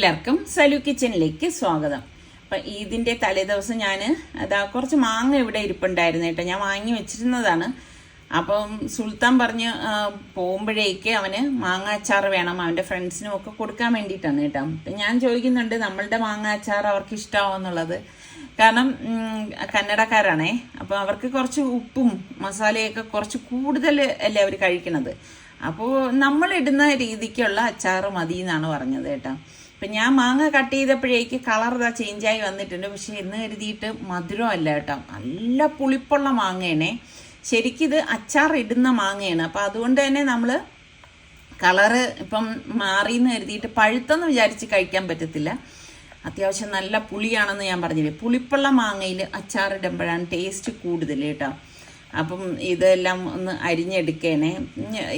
എല്ലാവർക്കും സലു കിച്ചണിലേക്ക് സ്വാഗതം. അപ്പം ഇതിൻ്റെ തലേദിവസം ഞാൻ കുറച്ച് മാങ്ങ ഇവിടെ ഇരിപ്പുണ്ടായിരുന്നു കേട്ടോ. ഞാൻ വാങ്ങി വെച്ചിരുന്നതാണ്. അപ്പം സുൽത്താൻ പറഞ്ഞ് പോകുമ്പോഴേക്ക് അവന് മാങ്ങ അച്ചാർ വേണം, അവൻ്റെ ഫ്രണ്ട്സിനും ഒക്കെ കൊടുക്കാൻ വേണ്ടിയിട്ടാണ് കേട്ടോ. അപ്പം ഞാൻ ചോദിക്കുന്നുണ്ട് നമ്മളുടെ മാങ്ങ അച്ചാർ അവർക്ക് ഇഷ്ടമാവോ എന്നുള്ളത്. കാരണം കന്നഡക്കാരാണേ, അപ്പോൾ അവർക്ക് കുറച്ച് ഉപ്പും മസാലയൊക്കെ കുറച്ച് കൂടുതൽ അല്ലേ അവർ കഴിക്കണത്. അപ്പോൾ നമ്മളിടുന്ന രീതിക്കുള്ള അച്ചാർ മതി എന്നാണ് പറഞ്ഞത് കേട്ടോ. അപ്പം ഞാൻ മാങ്ങ കട്ട് ചെയ്തപ്പോഴേക്ക് കളർ ചേഞ്ചായി വന്നിട്ടുണ്ട്. പക്ഷെ എന്ന് കരുതിയിട്ട് മധുരമല്ല കേട്ടോ, നല്ല പുളിപ്പുള്ള മാങ്ങയാണേ. ശരിക്കും ഇത് അച്ചാർ ഇടുന്ന മാങ്ങയാണ്. അപ്പം അതുകൊണ്ട് തന്നെ നമ്മൾ കളറ് ഇപ്പം മാറിയെന്ന് കരുതിയിട്ട് പഴുത്തെന്ന് വിചാരിച്ച് കഴിക്കാൻ പറ്റത്തില്ല. അത്യാവശ്യം നല്ല പുളിയാണെന്ന് ഞാൻ പറഞ്ഞില്ലേ. പുളിപ്പുള്ള മാങ്ങയിൽ അച്ചാറിടുമ്പോഴാണ് ടേസ്റ്റ് കൂടുതൽ കേട്ടോ. അപ്പം ഇതെല്ലാം ഒന്ന് അരിഞ്ഞെടുക്കേനെ.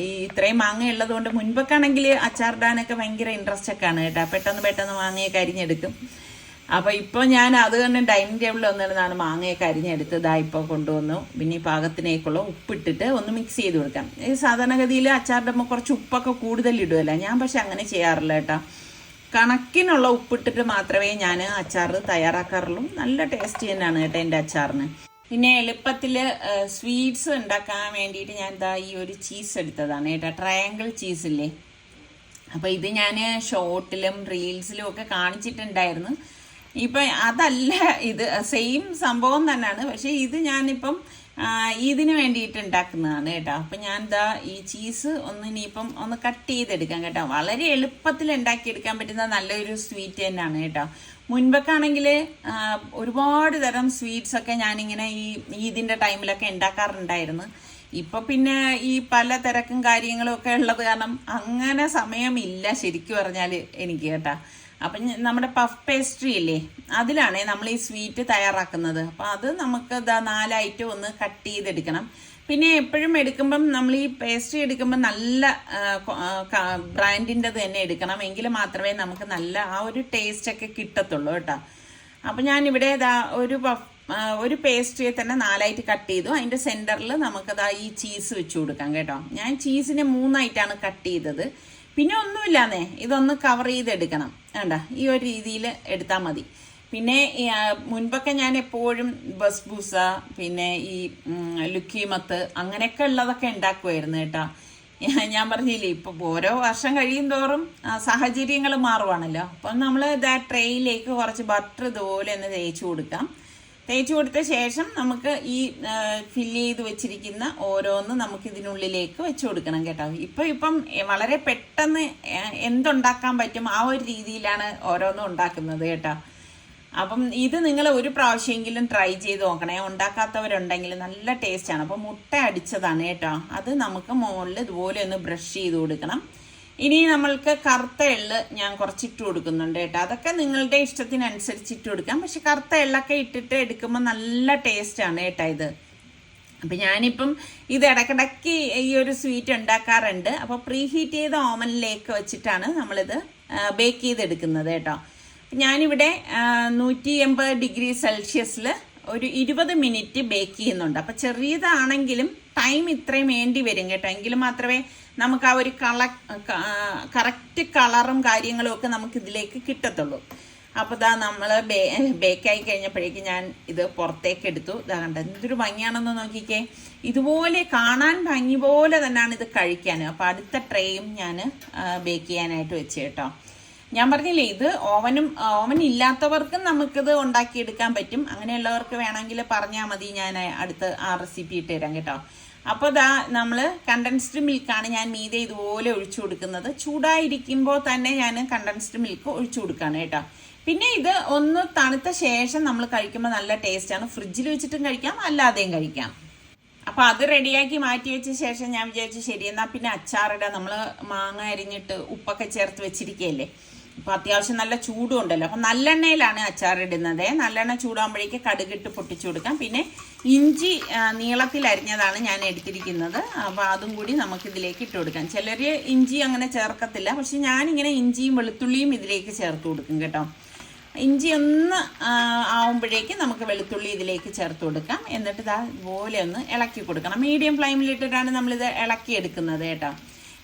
ഈ ഇത്രയും മാങ്ങ ഉള്ളതുകൊണ്ട് മുൻപൊക്കെ ആണെങ്കിൽ അച്ചാറിടാനൊക്കെ ഭയങ്കര ഇൻട്രസ്റ്റ് ഒക്കെ ആണ് കേട്ടോ. പെട്ടെന്ന് മാങ്ങയൊക്കെ അരിഞ്ഞെടുക്കും. അപ്പോൾ ഇപ്പോൾ ഞാൻ അത് തന്നെ ഡൈനിങ് ടേബിളിൽ വന്നിരുന്നാണ് മാങ്ങയൊക്കെ അരിഞ്ഞെടുത്ത് ഇതാ ഇപ്പോൾ കൊണ്ടുവന്നു. പിന്നെ ഈ പാകത്തിനേക്കുള്ള ഉപ്പിട്ടിട്ട് ഒന്ന് മിക്സ് ചെയ്ത് കൊടുക്കാം. ഈ സാധാരണഗതിയിൽ അച്ചാറിടുമ്പോൾ കുറച്ച് ഉപ്പൊക്കെ കൂടുതൽ ഇടുമല്ലോ. ഞാൻ പക്ഷെ അങ്ങനെ ചെയ്യാറില്ല കേട്ടോ. കണക്കിനുള്ള ഉപ്പിട്ടിട്ട് മാത്രമേ ഞാൻ അച്ചാർ തയ്യാറാക്കാറുള്ളൂ. നല്ല ടേസ്റ്റ് തന്നെയാണ് കേട്ടോ എൻ്റെ അച്ചാറിന്. പിന്നെ എളുപ്പത്തിൽ സ്വീറ്റ്സ് ഉണ്ടാക്കാൻ വേണ്ടിയിട്ട് ഞാൻ ഇതാ ഈ ഒരു ചീസ് എടുത്തതാണ് കേട്ടോ, ട്രയാങ്കിൾ ചീസില്ലേ. അപ്പോൾ ഇത് ഞാൻ ഷോർട്ടിലും റീൽസിലും ഒക്കെ കാണിച്ചിട്ടുണ്ടായിരുന്നു. ഇപ്പം അതല്ല, ഇത് സെയിം സംഭവം തന്നെയാണ്. പക്ഷേ ഇത് ഞാനിപ്പം ഇതിന് വേണ്ടിയിട്ട് ഉണ്ടാക്കുന്നതാണ് കേട്ടോ. അപ്പം ഞാൻ ഇതാ ഈ ചീസ് ഇനിയിപ്പം ഒന്ന് കട്ട് ചെയ്തെടുക്കാം കേട്ടോ. വളരെ എളുപ്പത്തിൽ ഉണ്ടാക്കിയെടുക്കാൻ പറ്റുന്ന നല്ലൊരു സ്വീറ്റ് തന്നെയാണ് കേട്ടോ. മുൻപൊക്കെ ആണെങ്കിൽ ഒരുപാട് തരം സ്വീറ്റ്സ് ഒക്കെ ഞാനിങ്ങനെ ഇതിൻ്റെ ടൈമിലൊക്കെ ഉണ്ടാക്കാറുണ്ടായിരുന്നു. ഇപ്പം പിന്നെ ഈ പല തിരക്കും കാര്യങ്ങളും ഒക്കെ ഉള്ളത് കാരണം അങ്ങനെ സമയമില്ല ശരിക്കും പറഞ്ഞാൽ എനിക്ക് കേട്ടോ. അപ്പം നമ്മുടെ പഫ് പേസ്ട്രി ഇല്ലേ, അതിലാണേ നമ്മൾ ഈ സ്വീറ്റ് തയ്യാറാക്കുന്നത്. അപ്പം അത് നമുക്ക് 4 ഐറ്റം ഒന്ന് കട്ട് ചെയ്തെടുക്കണം. പിന്നെ എപ്പോഴും എടുക്കുമ്പം നമ്മൾ ഈ പേസ്ട്രി എടുക്കുമ്പോൾ നല്ല ബ്രാൻഡിൻ്റെത് തന്നെ എടുക്കണം. എങ്കിൽ മാത്രമേ നമുക്ക് നല്ല ആ ഒരു ടേസ്റ്റൊക്കെ കിട്ടത്തുള്ളൂ കേട്ടോ. അപ്പം ഞാനിവിടെ ഒരു പേസ്ട്രിയെ തന്നെ 4 ആയിട്ട് കട്ട് ചെയ്തു. അതിൻ്റെ സെൻറ്ററിൽ നമുക്കതാ ഈ ചീസ് വെച്ച് കൊടുക്കാം കേട്ടോ. ഞാൻ ചീസിനെ 3 ആയിട്ടാണ് കട്ട് ചെയ്തത്. പിന്നെ ഒന്നുമില്ലാന്നേ, ഇതൊന്ന് കവർ ചെയ്തെടുക്കണം വേണ്ട, ഈ ഒരു രീതിയിൽ എടുത്താൽ മതി. പിന്നെ മുൻപൊക്കെ ഞാൻ എപ്പോഴും ബസ്ബൂസ, പിന്നെ ഈ ലുക്കിമത്ത് അങ്ങനെയൊക്കെ ഉള്ളതൊക്കെ ഉണ്ടാക്കുമായിരുന്നു കേട്ടോ. ഞാൻ പറഞ്ഞില്ലേ, ഇപ്പം ഓരോ വർഷം കഴിയും തോറും സാഹചര്യങ്ങൾ മാറുവാണല്ലോ. അപ്പം നമ്മൾ ട്രേയിലേക്ക് കുറച്ച് ബട്ടർ ഇതുപോലെ ഒന്ന് തേച്ച് കൊടുക്കാം. തേച്ച് കൊടുത്ത ശേഷം നമുക്ക് ഈ ഫില്ല് ചെയ്ത് വെച്ചിരിക്കുന്ന ഓരോന്ന് നമുക്ക് ഇതിനുള്ളിലേക്ക് വെച്ച് കൊടുക്കണം കേട്ടോ. ഇപ്പം വളരെ പെട്ടെന്ന് എന്തുണ്ടാക്കാൻ പറ്റും ആ ഒരു രീതിയിലാണ് ഓരോന്നും ഉണ്ടാക്കുന്നത് കേട്ടോ. അപ്പം ഇത് നിങ്ങൾ ഒരു പ്രാവശ്യമെങ്കിലും ട്രൈ ചെയ്ത് നോക്കണേ. ഉണ്ടാക്കാത്തവരുണ്ടെങ്കിൽ നല്ല ടേസ്റ്റാണ്. അപ്പം മുട്ട അടിച്ചതാണ് കേട്ടോ. അത് നമുക്ക് മുകളിൽ ഇതുപോലെ ഒന്ന് ബ്രഷ് ചെയ്ത് കൊടുക്കണം. ഇനി നമ്മൾക്ക് കറുത്ത എള്ള് ഞാൻ കുറച്ചിട്ട് കൊടുക്കുന്നുണ്ട് കേട്ടോ. അതൊക്കെ നിങ്ങളുടെ ഇഷ്ടത്തിനനുസരിച്ച് ഇട്ട് കൊടുക്കാം. പക്ഷെ കറുത്ത എള്ളൊക്കെ ഇട്ടിട്ട് എടുക്കുമ്പോൾ നല്ല ടേസ്റ്റാണ് കേട്ടോ ഇത്. അപ്പം ഞാനിപ്പം ഇത് ഇടയ്ക്കിടയ്ക്ക് ഈ ഒരു സ്വീറ്റ് ഉണ്ടാക്കാറുണ്ട്. അപ്പോൾ പ്രീ ഹീറ്റ് ചെയ്ത ഓവനിലേക്ക് വെച്ചിട്ടാണ് നമ്മളിത് ബേക്ക് ചെയ്തെടുക്കുന്നത് കേട്ടോ. ഞാനിവിടെ 180 ഡിഗ്രി സെൽഷ്യസിൽ ഒരു 20 മിനിറ്റ് ബേക്ക് ചെയ്യുന്നുണ്ട്. അപ്പം ചെറിയതാണെങ്കിലും ടൈം ഇത്രയും വേണ്ടി വരും കേട്ടോ. എങ്കിലും മാത്രമേ നമുക്ക് ആ ഒരു കറക്റ്റ് കളറും കാര്യങ്ങളും ഒക്കെ നമുക്ക് ഇതിലേക്ക് കിട്ടത്തുള്ളൂ. അപ്പോൾ നമ്മൾ ബേക്കായി കഴിഞ്ഞപ്പോഴേക്കും ഞാൻ ഇത് പുറത്തേക്ക് എടുത്തു. കണ്ട എന്തൊരു ഭംഗിയാണെന്ന് നോക്കിക്കേ. ഇതുപോലെ കാണാൻ ഭംഗി പോലെ തന്നെയാണ് ഇത് കഴിക്കാൻ. അപ്പോൾ അടുത്ത ട്രേയും ഞാൻ ബേക്ക് ചെയ്യാനായിട്ട് വെച്ച് കേട്ടോ. ഞാൻ പറഞ്ഞില്ലേ, ഇത് ഓവൻ ഇല്ലാത്തവർക്കും നമുക്കിത് ഉണ്ടാക്കിയെടുക്കാൻ പറ്റും. അങ്ങനെയുള്ളവർക്ക് വേണമെങ്കിൽ പറഞ്ഞാൽ മതി, ഞാൻ അടുത്ത് ആ റെസിപ്പി ഇട്ട് തരാം കേട്ടോ. അപ്പോൾ നമ്മൾ കണ്ടൻസ്ഡ് മിൽക്കാണ് ഞാൻ മീതെ ഇതുപോലെ ഒഴിച്ചു കൊടുക്കുന്നത്. ചൂടായിരിക്കുമ്പോൾ തന്നെ ഞാൻ കണ്ടൻസ്ഡ് മിൽക്ക് ഒഴിച്ചു കൊടുക്കുകയാണ് കേട്ടോ. പിന്നെ ഇത് ഒന്ന് തണുത്ത ശേഷം നമ്മൾ കഴിക്കുമ്പോൾ നല്ല ടേസ്റ്റാണ്. ഫ്രിഡ്ജിൽ വെച്ചിട്ടും കഴിക്കാം, അല്ലാതെയും കഴിക്കാം. അപ്പോൾ അത് റെഡിയാക്കി മാറ്റി വെച്ച ശേഷം ഞാൻ വിചാരിച്ചു ശരി എന്നാൽ പിന്നെ അച്ചാറിടാം. നമ്മൾ മാങ്ങ അരിഞ്ഞിട്ട് ഉപ്പൊക്കെ ചേർത്ത് വെച്ചിരിക്കുകയല്ലേ. അപ്പോൾ അത്യാവശ്യം നല്ല ചൂടും ഉണ്ടല്ലോ. അപ്പം നല്ലെണ്ണയിലാണ് അച്ചാറിടുന്നത്. നല്ലെണ്ണ ചൂടാകുമ്പോഴേക്ക് കടുകിട്ട് പൊട്ടിച്ചു കൊടുക്കാം. പിന്നെ ഇഞ്ചി നീളത്തിൽ അരിഞ്ഞതാണ് ഞാൻ എടുത്തിരിക്കുന്നത്. അപ്പോൾ അതും കൂടി നമുക്കിതിലേക്ക് ഇട്ട് കൊടുക്കാം. ചിലർ ഇഞ്ചി അങ്ങനെ ചേർക്കത്തില്ല, പക്ഷെ ഞാനിങ്ങനെ ഇഞ്ചിയും വെളുത്തുള്ളിയും ഇതിലേക്ക് ചേർത്ത് കൊടുക്കും കേട്ടോ. ഇഞ്ചി ഒന്ന് ആവുമ്പോഴേക്ക് നമുക്ക് വെളുത്തുള്ളി ഇതിലേക്ക് ചേർത്ത് കൊടുക്കാം. എന്നിട്ട് ഇതുപോലെ ഒന്ന് ഇളക്കി കൊടുക്കണം. മീഡിയം ഫ്ലെയിമിലിട്ടിട്ടാണ് നമ്മളിത് ഇളക്കി എടുക്കുന്നത് കേട്ടോ.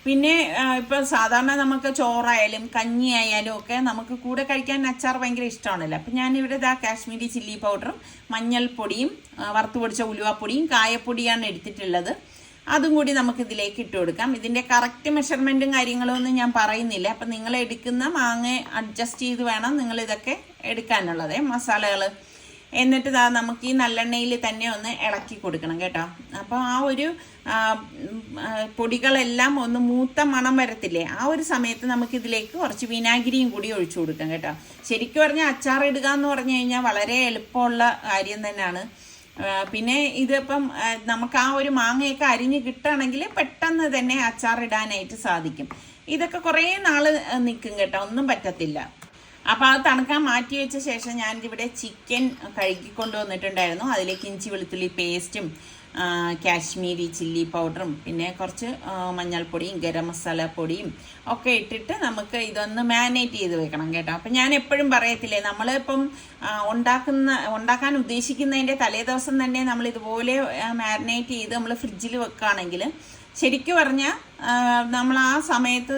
പിന്നെ ഇപ്പൊ സാധാരണ നമുക്ക് ചോറായാലും കഞ്ഞി ആയാലും ഒക്കെ നമുക്ക് കൂടെ കഴിക്കാൻ അച്ചാർ ഭയങ്കര ഇഷ്ടമാണല്ലോ. അപ്പം ഞാനിവിടെ കാശ്മീരി ചില്ലി പൗഡറും മഞ്ഞൾപ്പൊടിയും വറുത്ത് പൊടിച്ച ഉലുവാപ്പൊടിയും കായപ്പൊടിയാണ് എടുത്തിട്ടുള്ളത്. അതും കൂടി നമുക്ക് ഇതിലേക്ക് ഇട്ട് കൊടുക്കാം. ഇതിന്റെ കറക്റ്റ് മെഷർമെന്റും കാര്യങ്ങളും ഒന്നും ഞാൻ പറയുന്നില്ല. അപ്പം നിങ്ങൾ എടുക്കുന്ന മാങ്ങ അഡ്ജസ്റ്റ് ചെയ്ത് വേണം നിങ്ങൾ ഇതൊക്കെ എടുക്കാനുള്ളത് മസാലകൾ. എന്നിട്ട് നമുക്ക് ഈ നല്ലെണ്ണയിൽ തന്നെ ഒന്ന് ഇളക്കി കൊടുക്കണം കേട്ടോ. അപ്പോൾ ആ ഒരു പൊടികളെല്ലാം ഒന്ന് മൂത്ത മണം വരത്തില്ലേ, ആ ഒരു സമയത്ത് നമുക്ക് ഇതിലേക്ക് കുറച്ച് വിനാഗിരിയും കൂടി ഒഴിച്ചു കൊടുക്കാം കേട്ടോ. ശരിക്കും പറഞ്ഞാൽ അച്ചാർ ഇടുക എന്ന് പറഞ്ഞു കഴിഞ്ഞാൽ വളരെ എളുപ്പമുള്ള കാര്യം തന്നെയാണ്. പിന്നെ ഇതിപ്പം നമുക്ക് ആ ഒരു മാങ്ങയൊക്കെ അരിഞ്ഞ് കിട്ടുകയാണെങ്കിൽ പെട്ടെന്ന് തന്നെ അച്ചാർ ഇടാനായിട്ട് സാധിക്കും. ഇതൊക്കെ കുറേ നാൾ നിൽക്കും കേട്ടോ, ഒന്നും പറ്റത്തില്ല. അപ്പോൾ അത് തണുക്കാൻ മാറ്റി വെച്ച ശേഷം ഞാനിവിടെ ചിക്കൻ കഴുകിക്കൊണ്ട് വന്നിട്ടുണ്ടായിരുന്നു. അതിലേക്ക് ഇഞ്ചി വെളുത്തുള്ളി പേസ്റ്റും കാശ്മീരി ചില്ലി പൗഡറും പിന്നെ കുറച്ച് മഞ്ഞൾപ്പൊടിയും ഗരം മസാല പൊടിയും ഒക്കെ ഇട്ടിട്ട് നമുക്ക് ഇതൊന്ന് മാരിനേറ്റ് ചെയ്ത് വെക്കണം കേട്ടോ. അപ്പം ഞാൻ എപ്പോഴും പറയത്തില്ലേ, നമ്മളിപ്പം ഉണ്ടാക്കാൻ ഉദ്ദേശിക്കുന്നതിൻ്റെ തലേദിവസം തന്നെ നമ്മൾ ഇതുപോലെ മാരിനേറ്റ് ചെയ്ത് നമ്മൾ ഫ്രിഡ്ജിൽ വെക്കുകയാണെങ്കിൽ ശരിക്കും പറഞ്ഞാൽ നമ്മൾ ആ സമയത്ത്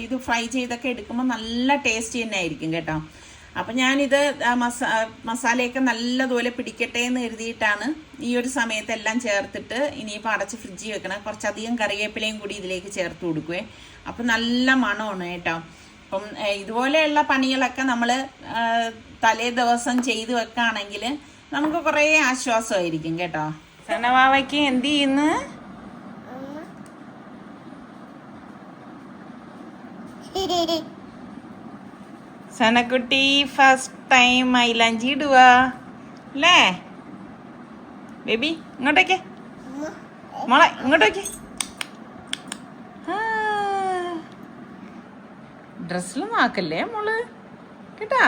ഇത് ഫ്രൈ ചെയ്തൊക്കെ എടുക്കുമ്പോൾ നല്ല ടേസ്റ്റ് തന്നെ ആയിരിക്കും കേട്ടോ. അപ്പം ഞാനിത് മസാലയൊക്കെ നല്ലതുപോലെ പിടിക്കട്ടെ എന്ന് കരുതിയിട്ടാണ് ഈ ഒരു സമയത്തെല്ലാം ചേർത്തിട്ട് ഇനിയിപ്പോൾ അടച്ച് ഫ്രിഡ്ജിൽ വെക്കണം. കുറച്ചധികം കറിവേപ്പിലയും കൂടി ഇതിലേക്ക് ചേർത്ത് കൊടുക്കുവേ. അപ്പം നല്ല മണമാണ് കേട്ടോ. അപ്പം ഇതുപോലെയുള്ള പണികളൊക്കെ നമ്മൾ തലേ ദിവസം ചെയ്ത് വെക്കുകയാണെങ്കിൽ നമുക്ക് കുറേ ആശ്വാസമായിരിക്കും കേട്ടോ. സനവാവയ്ക്ക് എന്ത് ചെയ്യുന്നു? സനക്കുട്ടി ഫസ്റ്റ് ടൈം മൈലാഞ്ചി ഇടുക അല്ലേ ബേബി? ഇങ്ങോട്ടേക്ക് മോളെ, ഇങ്ങോട്ടേക്ക്. ഡ്രസ്സിലൊന്നും ആക്കല്ലേ മോള് കേട്ടാ.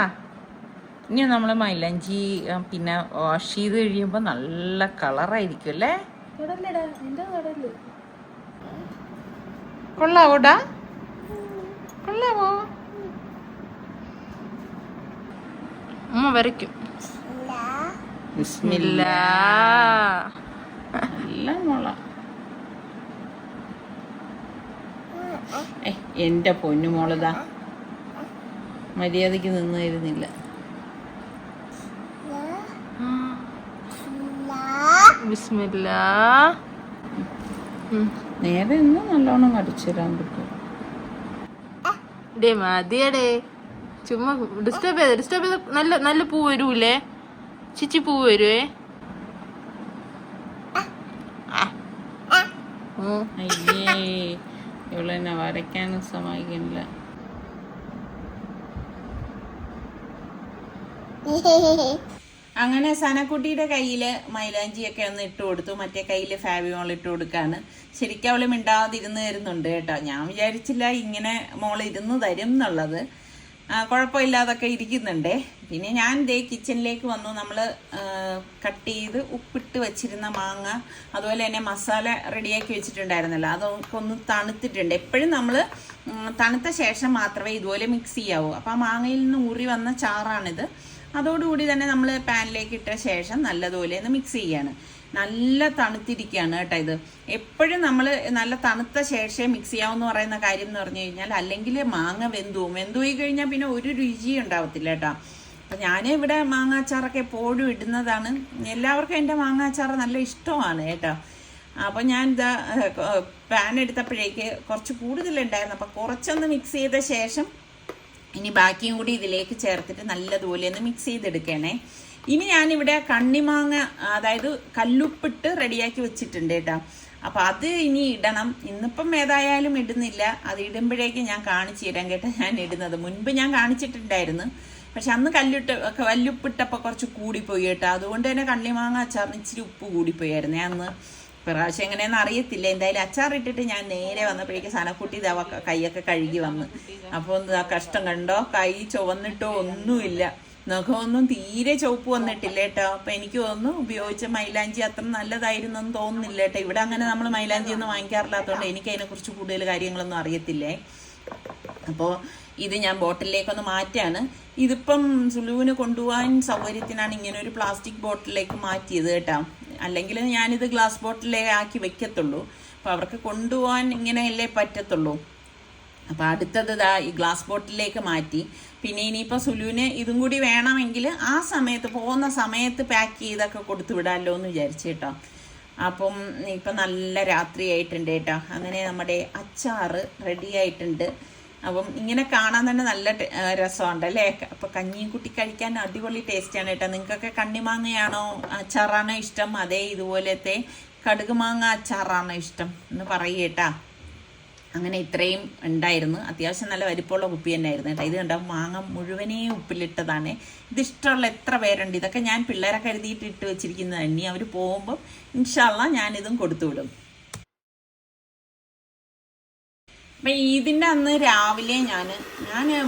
ഇനി നമ്മൾ മൈലാഞ്ചി പിന്നെ വാഷ് ചെയ്ത് കഴിയുമ്പോൾ നല്ല കളറായിരിക്കും അല്ലേ? കൊള്ളാവോടാ? കൊള്ളാവോ? അമ്മ വരയ്ക്കും. ബിസ്മില്ലാ. നല്ല മോള. എന്റെ പൊന്നു മോളതാ മര്യാദക്ക് നിന്നിരുന്നില്ല. ബിസ്മില്ലാ. നേരെ ഇന്ന് നല്ലോണം കടിച്ചു തരാൻ പറ്റും. മതിയടേ, ചുമ്മാ ഡിസ്റ്റർബ് ചെയ്ത് നല്ല നല്ല പൂ വരൂലേ? ചിച്ചി പൂ വരുവേ. അയ്യേ, ഇവളെന്നെ വരയ്ക്കാനും സമ്മതിക്കില്ല. അങ്ങനെ സനക്കുട്ടിയുടെ കയ്യിൽ മൈലാഞ്ചിയൊക്കെ ഒന്ന് ഇട്ട് കൊടുത്തു, മറ്റേ കയ്യിൽ ഫാബിമോൾ ഇട്ട് കൊടുക്കാണ്. ശരിക്കും അവള് മിണ്ടാതിരുന്ന് തരുന്നുണ്ട് കേട്ടോ. ഞാൻ വിചാരിച്ചില്ല ഇങ്ങനെ മോൾ ഇരുന്ന് തരും എന്നുള്ളത്. കുഴപ്പമില്ലാതൊക്കെ ഇരിക്കുന്നുണ്ടേ. പിന്നെ ഞാൻ ദേ കിച്ചണിലേക്ക് വന്നു. നമ്മൾ കട്ട് ചെയ്ത് ഉപ്പിട്ട് വെച്ചിരുന്ന മാങ്ങ അതുപോലെ തന്നെ മസാല റെഡിയാക്കി വെച്ചിട്ടുണ്ടായിരുന്നല്ലോ, അതൊക്കെ ഒന്ന് തണുത്തിട്ടുണ്ട്. എപ്പോഴും നമ്മൾ തണുത്ത ശേഷം മാത്രമേ ഇതുപോലെ മിക്സ് ചെയ്യാവൂ. അപ്പം ആ മാങ്ങയിൽ നിന്ന് ഊറി വന്ന ചാറാണിത്. അതോടുകൂടി തന്നെ നമ്മൾ പാനിലേക്ക് ഇട്ട ശേഷം നല്ലതുപോലെ ഒന്ന് മിക്സ് ചെയ്യാണ്. നല്ല തണുത്തിരിക്കുകയാണ് കേട്ടോ ഇത്. എപ്പോഴും നമ്മൾ നല്ല തണുത്ത ശേഷം മിക്സ് ചെയ്യാമെന്ന് പറയുന്ന കാര്യം എന്ന് പറഞ്ഞു കഴിഞ്ഞാൽ അല്ലെങ്കിൽ മാങ്ങ വെന്തുപോയി കഴിഞ്ഞാൽ പിന്നെ ഒരു രുചിയും ഉണ്ടാവത്തില്ല കേട്ടോ. അപ്പം ഞാൻ ഇവിടെ മാങ്ങാച്ചാറൊക്കെ എപ്പോഴും ഇടുന്നതാണ്. എല്ലാവർക്കും എൻ്റെ മാങ്ങാച്ചാർ നല്ല ഇഷ്ടമാണ് കേട്ടോ. അപ്പം ഞാൻ ഇതാ പാൻ എടുത്തപ്പോഴേക്ക് കുറച്ച് കൂടുതലുണ്ടായിരുന്നു. അപ്പം കുറച്ചൊന്ന് മിക്സ് ചെയ്ത ശേഷം ഇനി ബാക്കിയും കൂടി ഇതിലേക്ക് ചേർത്തിട്ട് നല്ലതുപോലെ ഒന്ന് മിക്സ് ചെയ്തെടുക്കണേ. ഇനി ഞാനിവിടെ കണ്ണിമാങ്ങ, അതായത് കല്ലുപ്പിട്ട് റെഡിയാക്കി വെച്ചിട്ടുണ്ട് കേട്ടോ. അപ്പം അത് ഇനി ഇടണം. ഇന്നിപ്പം ഏതായാലും ഇടുന്നില്ല, അത് ഇടുമ്പോഴേക്ക് ഞാൻ കാണിച്ചു തരാം കേട്ടോ. ഞാൻ ഇടുന്നത് മുൻപ് ഞാൻ കാണിച്ചിട്ടുണ്ടായിരുന്നു, പക്ഷെ അന്ന് കല്ലുപ്പിട്ടപ്പോൾ കുറച്ച് കൂടിപ്പോയി കേട്ടോ. അതുകൊണ്ട് തന്നെ കണ്ണിമാങ്ങ അച്ചാറിന് ഇച്ചിരി ഉപ്പ് കൂടിപ്പോയായിരുന്നു. ഞാൻ അന്ന് പ്രാവശ്യം എങ്ങനെയാണെന്ന് അറിയത്തില്ല. എന്തായാലും അച്ചാറിട്ടിട്ട് ഞാൻ നേരെ വന്നപ്പോഴേക്ക് സനക്കുട്ടി ഇതാ കൈയൊക്കെ കഴുകി വന്ന്. അപ്പോൾ കഷ്ടം കണ്ടോ, കൈ ചുവന്നിട്ടോ ഒന്നുമില്ല, നഖമൊന്നും തീരെ ചുവപ്പ് വന്നിട്ടില്ല കേട്ടോ. അപ്പം എനിക്ക് തോന്നുന്നു ഉപയോഗിച്ച മൈലാഞ്ചി അത്ര നല്ലതായിരുന്നു എന്ന് തോന്നുന്നില്ല കേട്ടോ. ഇവിടെ അങ്ങനെ നമ്മൾ മൈലാഞ്ചി ഒന്നും വാങ്ങിക്കാറില്ലാത്തതുകൊണ്ട് എനിക്ക് അതിനെക്കുറിച്ച് കൂടുതൽ കാര്യങ്ങളൊന്നും അറിയത്തില്ലേ. അപ്പോൾ ഇത് ഞാൻ ബോട്ടിലേക്കൊന്ന് മാറ്റാണ്. ഇതിപ്പം സുലുവിന് കൊണ്ടുപോകാൻ സൗകര്യത്തിനാണ് ഇങ്ങനെ ഒരു പ്ലാസ്റ്റിക് ബോട്ടിലേക്ക് മാറ്റിയത് കേട്ടോ. അല്ലെങ്കിൽ ഞാനിത് ഗ്ലാസ് ബോട്ടിലേ ആക്കി വെക്കത്തുള്ളൂ. അപ്പോൾ അവർക്ക് കൊണ്ടുപോകാൻ ഇങ്ങനെയല്ലേ പറ്റത്തുള്ളൂ. അപ്പോൾ അടുത്തത് ഈ ഗ്ലാസ് ബോട്ടിലേക്ക് മാറ്റി. പിന്നെ ഇനിയിപ്പോൾ സുലുവിന് ഇതും കൂടി വേണമെങ്കിൽ ആ സമയത്ത് പോകുന്ന സമയത്ത് പാക്ക് ചെയ്തൊക്കെ കൊടുത്തു വിടാമല്ലോ എന്ന് വിചാരിച്ചു കേട്ടോ. അപ്പം ഇപ്പം നല്ല രാത്രിയായിട്ടുണ്ട് കേട്ടോ. അങ്ങനെ നമ്മുടെ അച്ചാറ് റെഡി ആയിട്ടുണ്ട്. അപ്പം ഇങ്ങനെ കാണാൻ തന്നെ നല്ല രസമുണ്ടല്ലേ. അപ്പോൾ കഞ്ഞിയും കുട്ടി കഴിക്കാൻ അടിപൊളി ടേസ്റ്റാണ് കേട്ടോ. നിങ്ങൾക്കൊക്കെ കണ്ണിമാങ്ങയാണോ അച്ചാറാണോ ഇഷ്ടം, അതേ ഇതുപോലത്തെ കടുക് മാങ്ങ അച്ചാറാണോ ഇഷ്ടം എന്ന് പറയേട്ടാ. അങ്ങനെ ഇത്രയും ഉണ്ടായിരുന്നു. അത്യാവശ്യം നല്ല വലിപ്പമുള്ള കുപ്പി തന്നെ ആയിരുന്നു കേട്ടോ. ഇത് കണ്ടോ, മാങ്ങ മുഴുവനേ ഉപ്പിലിട്ടതാണ്. ഇതിഷ്ടമുള്ള എത്ര പേരുണ്ട്. ഇതൊക്കെ ഞാൻ പിള്ളേരെ കരുതിയിട്ട് ഇട്ട് വെച്ചിരിക്കുന്നത്. ഇനി അവർ പോകുമ്പോൾ ഇൻഷാ അള്ളാ ഞാനിതും കൊടുത്തു വിടും. അപ്പം ഇതിൻ്റെ അന്ന് രാവിലെ ഞാൻ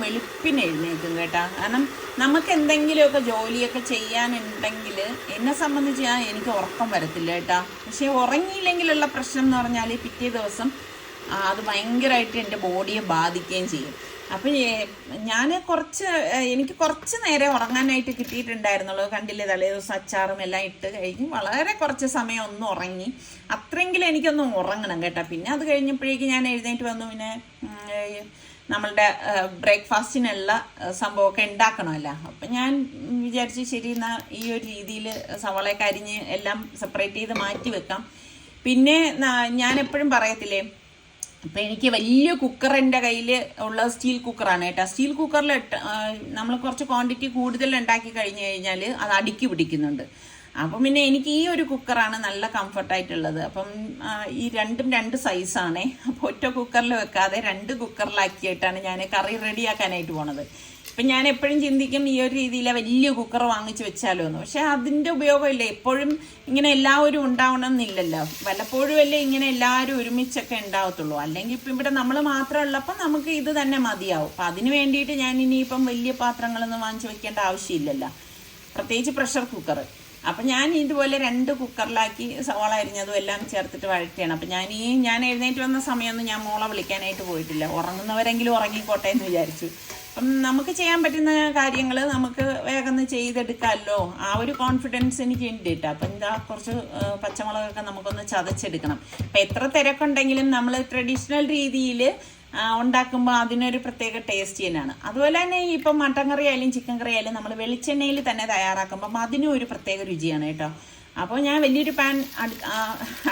വെളുപ്പിന് എഴുന്നേക്കും കേട്ടോ. കാരണം നമുക്ക് എന്തെങ്കിലുമൊക്കെ ജോലിയൊക്കെ ചെയ്യാനുണ്ടെങ്കിൽ എന്നെ സംബന്ധിച്ച് എനിക്ക് ഉറക്കം വരത്തില്ല കേട്ടോ. പക്ഷേ ഉറങ്ങിയില്ലെങ്കിലുള്ള പ്രശ്നം എന്ന് പറഞ്ഞാൽ പിറ്റേ ദിവസം അത് ഭയങ്കരമായിട്ട് എൻ്റെ ബോഡിയെ ബാധിക്കുകയും ചെയ്യും. അപ്പം എനിക്ക് കുറച്ച് നേരം ഉറങ്ങാനായിട്ട് കിട്ടിയിട്ടുണ്ടായിരുന്നുള്ളൂ. കണ്ടില്ലേ, തലേദിവസം അച്ചാറും എല്ലാം ഇട്ട് കഴിഞ്ഞ് വളരെ കുറച്ച് സമയം ഒന്ന് ഉറങ്ങി. അത്രയെങ്കിലും എനിക്കൊന്ന് ഉറങ്ങണം കേട്ടോ. പിന്നെ അത് കഴിഞ്ഞപ്പോഴേക്കും ഞാൻ എഴുന്നേറ്റ് വന്നു. പിന്നെ നമ്മളുടെ ബ്രേക്ക്ഫാസ്റ്റിനുള്ള സംഭവമൊക്കെ ഉണ്ടാക്കണമല്ലോ. അപ്പം ഞാൻ വിചാരിച്ചു ശരി എന്നാൽ ഈ ഒരു രീതിയിൽ സവാളയൊക്കെ അരിഞ്ഞ് എല്ലാം സെപ്പറേറ്റ് ചെയ്ത് മാറ്റി വെക്കാം. പിന്നെ ഞാൻ എപ്പോഴും പറയത്തില്ലേ, അപ്പം എനിക്ക് വലിയ കുക്കർ എൻ്റെ കയ്യിൽ ഉള്ള സ്റ്റീൽ കുക്കറാണ് കേട്ടോ. സ്റ്റീൽ കുക്കറിൽ നമ്മൾ കുറച്ച് ക്വാണ്ടിറ്റി കൂടുതൽ ഉണ്ടാക്കി കഴിഞ്ഞ് കഴിഞ്ഞാൽ അത് അടുക്കി പിടിക്കുന്നുണ്ട്. അപ്പം പിന്നെ എനിക്ക് ഈ ഒരു കുക്കറാണ് നല്ല കംഫർട്ടായിട്ടുള്ളത്. അപ്പം ഈ രണ്ടും രണ്ട് സൈസാണേ. അപ്പോൾ ഒറ്റ കുക്കറിൽ വെക്കാതെ 2 കുക്കറിലാക്കിയിട്ടാണ് ഞാൻ കറി റെഡിയാക്കാനായിട്ട് പോണത്. അപ്പം ഞാൻ എപ്പോഴും ചിന്തിക്കും ഈ ഒരു രീതിയിൽ വലിയ കുക്കർ വാങ്ങിച്ച് വെച്ചാലോ എന്ന്. പക്ഷെ അതിൻ്റെ ഉപയോഗമില്ല. എപ്പോഴും ഇങ്ങനെ എല്ലാവരും ഉണ്ടാവണം എന്നില്ലല്ലോ. വല്ലപ്പോഴും അല്ലേ ഇങ്ങനെ എല്ലാവരും ഒരുമിച്ചൊക്കെ ഉണ്ടാവത്തുള്ളൂ. അല്ലെങ്കിൽ ഇപ്പം ഇവിടെ നമ്മൾ മാത്രം ഉള്ളപ്പോൾ നമുക്ക് ഇത് തന്നെ മതിയാവും. അപ്പം അതിന് വേണ്ടിയിട്ട് ഞാൻ ഇനിയിപ്പം വലിയ പാത്രങ്ങളൊന്നും വാങ്ങിച്ച് വെക്കേണ്ട ആവശ്യമില്ലല്ലോ, പ്രത്യേകിച്ച് പ്രഷർ കുക്കർ. അപ്പം ഞാൻ ഇതുപോലെ 2 കുക്കറിലാക്കി സവാള അരിഞ്ഞതും എല്ലാം ചേർത്തിട്ട് വഴറ്റിയാണ്. അപ്പം ഞാൻ എഴുന്നേറ്റ് വന്ന സമയമൊന്നും ഞാൻ മോളെ വിളിക്കാനായിട്ട് പോയിട്ടില്ല. ഉറങ്ങുന്നവരെങ്കിലും ഉറങ്ങിക്കോട്ടെ എന്ന് വിചാരിച്ചു. അപ്പം നമുക്ക് ചെയ്യാൻ പറ്റുന്ന കാര്യങ്ങൾ നമുക്ക് വേഗം ചെയ്തെടുക്കാമല്ലോ, ആ ഒരു കോൺഫിഡൻസ് എനിക്ക് ഉണ്ട് കേട്ടോ. അപ്പം കുറച്ച് പച്ചമുളകൊക്കെ നമുക്കൊന്ന് ചതച്ചെടുക്കണം. അപ്പം എത്ര തിരക്കുണ്ടെങ്കിലും നമ്മൾ ട്രഡീഷണൽ രീതിയിൽ ഉണ്ടാക്കുമ്പോൾ അതിനൊരു പ്രത്യേക ടേസ്റ്റ് തന്നെയാണ്. അതുപോലെ തന്നെ ഇപ്പം മട്ടൻ കറി ആയാലും ചിക്കൻ കറി ആയാലും നമ്മൾ വെളിച്ചെണ്ണയിൽ തന്നെ തയ്യാറാക്കുമ്പം അതിനും ഒരു പ്രത്യേക രുചിയാണ് കേട്ടോ. അപ്പോൾ ഞാൻ വലിയൊരു പാൻ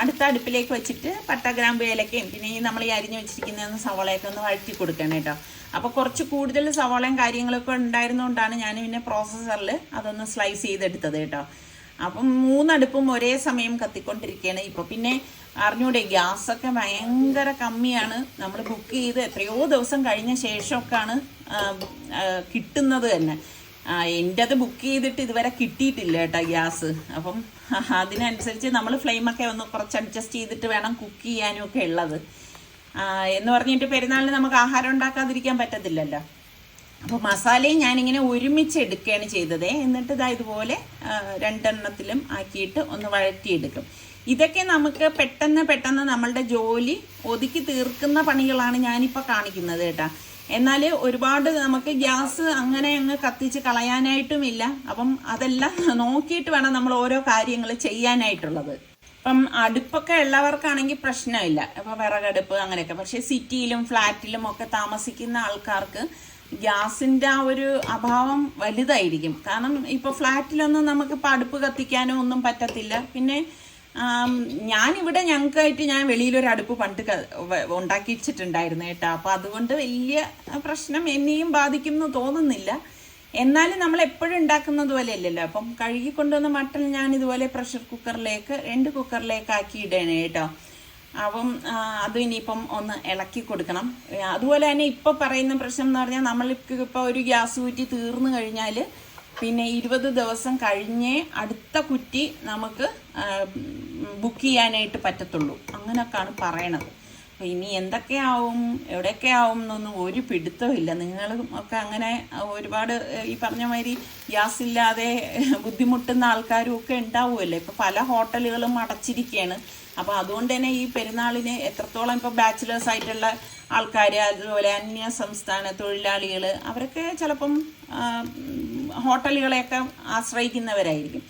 അടുത്ത അടുപ്പിലേക്ക് വെച്ചിട്ട് പട്ട, ഗ്രാമ്പ്, ഏലക്കയും പിന്നെ നമ്മൾ ഈ അരിഞ്ഞു വെച്ചിരിക്കുന്ന സവാളയൊക്കെ ഒന്ന് വഴറ്റി കൊടുക്കണം കേട്ടോ. അപ്പോൾ കുറച്ച് കൂടുതൽ സവാളയും കാര്യങ്ങളൊക്കെ ഉണ്ടായിരുന്നുകൊണ്ടാണ് ഞാൻ പിന്നെ പ്രോസസ്സറിൽ അതൊന്ന് സ്ലൈസ് ചെയ്തെടുത്തത് കേട്ടോ. അപ്പം 3 അടുപ്പും ഒരേ സമയം കത്തിക്കൊണ്ടിരിക്കുകയാണ്. ഇപ്പോൾ പിന്നെ അറിഞ്ഞൂടെ, ഗ്യാസൊക്കെ ഭയങ്കര കമ്മിയാണ്. നമ്മൾ ബുക്ക് ചെയ്ത് എത്രയോ ദിവസം കഴിഞ്ഞ ശേഷമൊക്കെയാണ് കിട്ടുന്നത് തന്നെ. എൻ്റെ അത് ബുക്ക് ചെയ്തിട്ട് ഇതുവരെ കിട്ടിയിട്ടില്ല കേട്ടോ ഗ്യാസ്. അപ്പം അതിനനുസരിച്ച് നമ്മൾ ഫ്ലെയിമൊക്കെ ഒന്ന് കുറച്ച് അഡ്ജസ്റ്റ് ചെയ്തിട്ട് വേണം കുക്ക് ചെയ്യാനും ഒക്കെ ഉള്ളത്. എന്ന് പറഞ്ഞിട്ട് പെരുന്നാളിന് നമുക്ക് ആഹാരം ഉണ്ടാക്കാതിരിക്കാൻ പറ്റത്തില്ലല്ലോ. അപ്പോൾ മസാലയും ഞാനിങ്ങനെ ഒരുമിച്ച് എടുക്കുകയാണ് ചെയ്തത്. എന്നിട്ട് ഇതുപോലെ 2 എണ്ണത്തിലും ആക്കിയിട്ട് ഒന്ന് വഴറ്റിയെടുക്കും. ഇതൊക്കെ നമുക്ക് പെട്ടെന്ന് നമ്മളുടെ ജോലി ഒതുക്കി തീർക്കുന്ന പണികളാണ് ഞാനിപ്പോൾ കാണിക്കുന്നത് കേട്ടോ. എന്നാൽ ഒരുപാട് നമുക്ക് ഗ്യാസ് അങ്ങനെ അങ്ങ് കത്തിച്ച് കളയാനായിട്ടുമില്ല. അപ്പം അതെല്ലാം നോക്കിയിട്ട് വേണം നമ്മൾ ഓരോ കാര്യങ്ങൾ ചെയ്യാനായിട്ടുള്ളത്. ഇപ്പം അടുപ്പൊക്കെ ഉള്ളവർക്കാണെങ്കിൽ പ്രശ്നമില്ല, ഇപ്പം വിറകടുപ്പ് അങ്ങനെയൊക്കെ. പക്ഷേ സിറ്റിയിലും ഫ്ലാറ്റിലും ഒക്കെ താമസിക്കുന്ന ആൾക്കാർക്ക് ഗ്യാസിൻ്റെ ആ ഒരു അഭാവം വലുതായിരിക്കും. കാരണം ഇപ്പോൾ ഫ്ലാറ്റിലൊന്നും നമുക്കിപ്പോൾ അടുപ്പ് കത്തിക്കാനോ ഒന്നും പറ്റത്തില്ല. പിന്നെ ഞാനിവിടെ ഞങ്ങൾക്കായിട്ട് ഞാൻ വെളിയിലൊരു അടുപ്പ് പണ്ട് ഉണ്ടാക്കി വെച്ചിട്ടുണ്ടായിരുന്നു കേട്ടോ. അപ്പോൾ അതുകൊണ്ട് വലിയ പ്രശ്നം എന്നെയും ബാധിക്കുമെന്ന് തോന്നുന്നില്ല. എന്നാലും നമ്മൾ എപ്പോഴും ഉണ്ടാക്കുന്നത് പോലെ അല്ലല്ലോ. അപ്പം കഴുകി കൊണ്ടുവന്ന മട്ടൺ ഞാൻ ഇതുപോലെ പ്രഷർ കുക്കറിലേക്ക് 2 കുക്കറിലേക്ക് ആക്കി ഇടണേ കേട്ടോ. അപ്പം അതും ഇനിയിപ്പം ഒന്ന് ഇളക്കി കൊടുക്കണം. അതുപോലെ തന്നെ ഇപ്പോൾ പറയുന്ന പ്രശ്നം എന്ന് പറഞ്ഞാൽ നമ്മൾക്ക് ഇപ്പോൾ ഒരു ഗ്യാസ് കുറ്റി തീർന്നു കഴിഞ്ഞാൽ പിന്നെ 20 ദിവസം കഴിഞ്ഞേ അടുത്ത കുറ്റി നമുക്ക് ബുക്ക് ചെയ്യാനായിട്ട് പറ്റത്തുള്ളൂ. അങ്ങനെയൊക്കെയാണ് പറയണത്. അപ്പോൾ ഇനി എന്തൊക്കെയാവും എവിടെയൊക്കെയാവും എന്നൊന്നും ഒരു പിടുത്തവും ഇല്ല. നിങ്ങളും ഒക്കെ അങ്ങനെ ഒരുപാട് ഈ പറഞ്ഞ മാതിരി ഗ്യാസ് ഇല്ലാതെ ബുദ്ധിമുട്ടുന്ന ആൾക്കാരും ഒക്കെ ഉണ്ടാവുമല്ലോ. ഇപ്പോൾ പല ഹോട്ടലുകളും അടച്ചിരിക്കുകയാണ്. അപ്പോൾ അതുകൊണ്ട് തന്നെ ഈ പെരുന്നാളിന് എത്രത്തോളം ഇപ്പോൾ ബാച്ചിലേഴ്സ് ആയിട്ടുള്ള ആൾക്കാർ, അതുപോലെ അന്യ സംസ്ഥാന തൊഴിലാളികൾ, അവരൊക്കെ ചിലപ്പം ഹോട്ടലുകളെയൊക്കെ ആശ്രയിക്കുന്നവരായിരിക്കും.